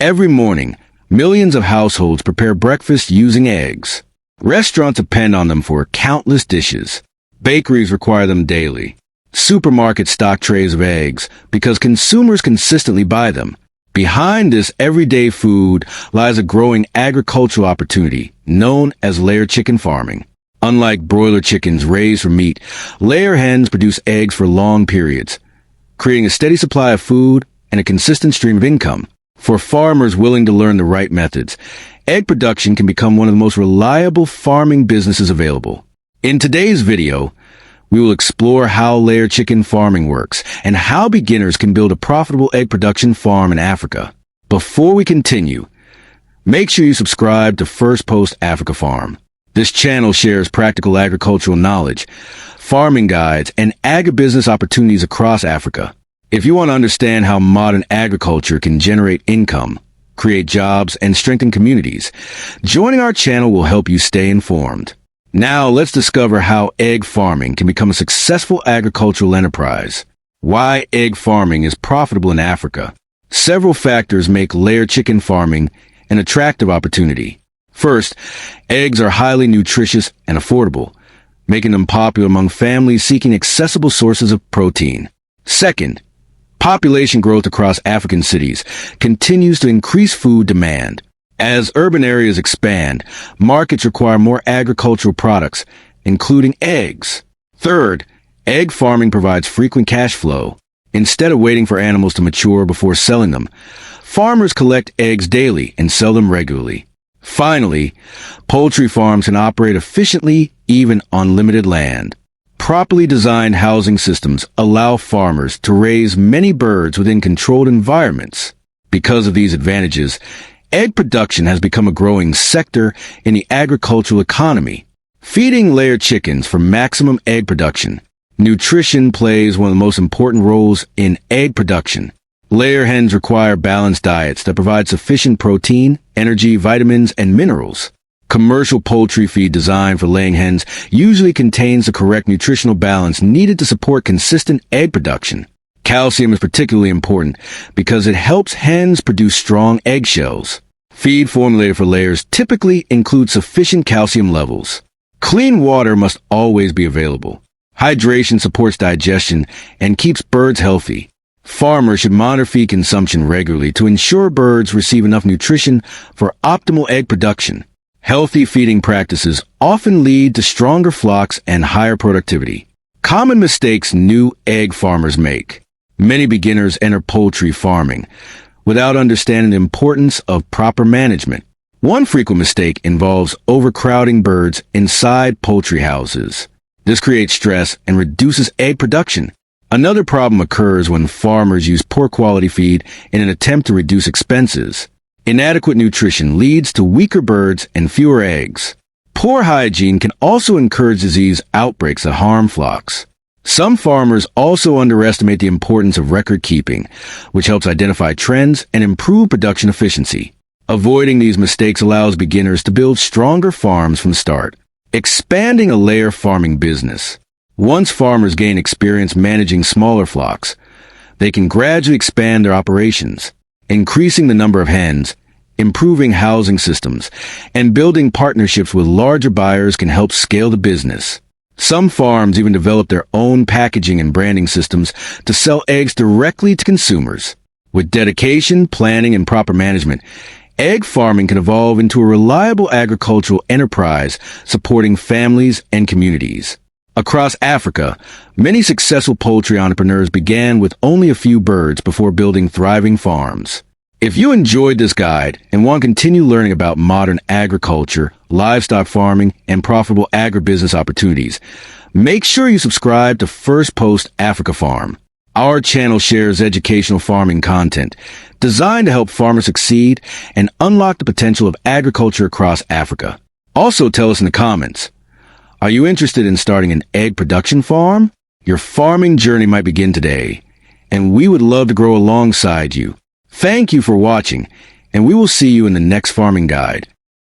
Every morning, millions of households prepare breakfast using eggs. Restaurants depend on them for countless dishes. Bakeries require them daily. Supermarkets stock trays of eggs because consumers consistently buy them. Behind this everyday food lies a growing agricultural opportunity known as layer chicken farming. Unlike broiler chickens raised for meat, layer hens produce eggs for long periods, creating a steady supply of food and a consistent stream of income. For farmers willing to learn the right methods, egg production can become one of the most reliable farming businesses available. In today's video, we will explore how layer chicken farming works and how beginners can build a profitable egg production farm in Africa. Before we continue, make sure you subscribe to First Post Africa Farm. This channel shares practical agricultural knowledge, farming guides, and agribusiness opportunities across Africa. If you want to understand how modern agriculture can generate income, create jobs, and strengthen communities, joining our channel will help you stay informed. Now, let's discover how egg farming can become a successful agricultural enterprise. Why egg farming is profitable in Africa. Several factors make layer chicken farming an attractive opportunity. First, eggs are highly nutritious and affordable, making them popular among families seeking accessible sources of protein. Second, population growth across African cities continues to increase food demand. As urban areas expand, markets require more agricultural products, including eggs. Third, egg farming provides frequent cash flow. Instead of waiting for animals to mature before selling them, farmers collect eggs daily and sell them regularly. Finally, poultry farms can operate efficiently even on limited land. Properly designed housing systems allow farmers to raise many birds within controlled environments. Because of these advantages, egg production has become a growing sector in the agricultural economy. Feeding layer chickens for maximum egg production. Nutrition plays one of the most important roles in egg production. Layer hens require balanced diets that provide sufficient protein, energy, vitamins, and minerals. Commercial poultry feed designed for laying hens usually contains the correct nutritional balance needed to support consistent egg production. Calcium is particularly important because it helps hens produce strong eggshells. Feed formulated for layers typically include sufficient calcium levels. Clean water must always be available. Hydration supports digestion and keeps birds healthy. Farmers should monitor feed consumption regularly to ensure birds receive enough nutrition for optimal egg production. Healthy feeding practices often lead to stronger flocks and higher productivity. Common mistakes new egg farmers make. Many beginners enter poultry farming without understanding the importance of proper management. One frequent mistake involves overcrowding birds inside poultry houses. This creates stress and reduces egg production. Another problem occurs when farmers use poor quality feed in an attempt to reduce expenses. Inadequate nutrition leads to weaker birds and fewer eggs. Poor hygiene can also encourage disease outbreaks that harm flocks. Some farmers also underestimate the importance of record keeping, which helps identify trends and improve production efficiency. Avoiding these mistakes allows beginners to build stronger farms from the start. Expanding a layer farming business. Once farmers gain experience managing smaller flocks, they can gradually expand their operations, increasing the number of hens, improving housing systems, and building partnerships with larger buyers can help scale the business. Some farms even develop their own packaging and branding systems to sell eggs directly to consumers. With dedication, planning, and proper management, egg farming can evolve into a reliable agricultural enterprise supporting families and communities. Across Africa, many successful poultry entrepreneurs began with only a few birds before building thriving farms. If you enjoyed this guide and want to continue learning about modern agriculture, livestock farming, and profitable agribusiness opportunities, make sure you subscribe to First Post Africa Farm. Our channel shares educational farming content designed to help farmers succeed and unlock the potential of agriculture across Africa. Also, tell us in the comments, are you interested in starting an egg production farm? Your farming journey might begin today, and we would love to grow alongside you. Thank you for watching, and we will see you in the next farming guide.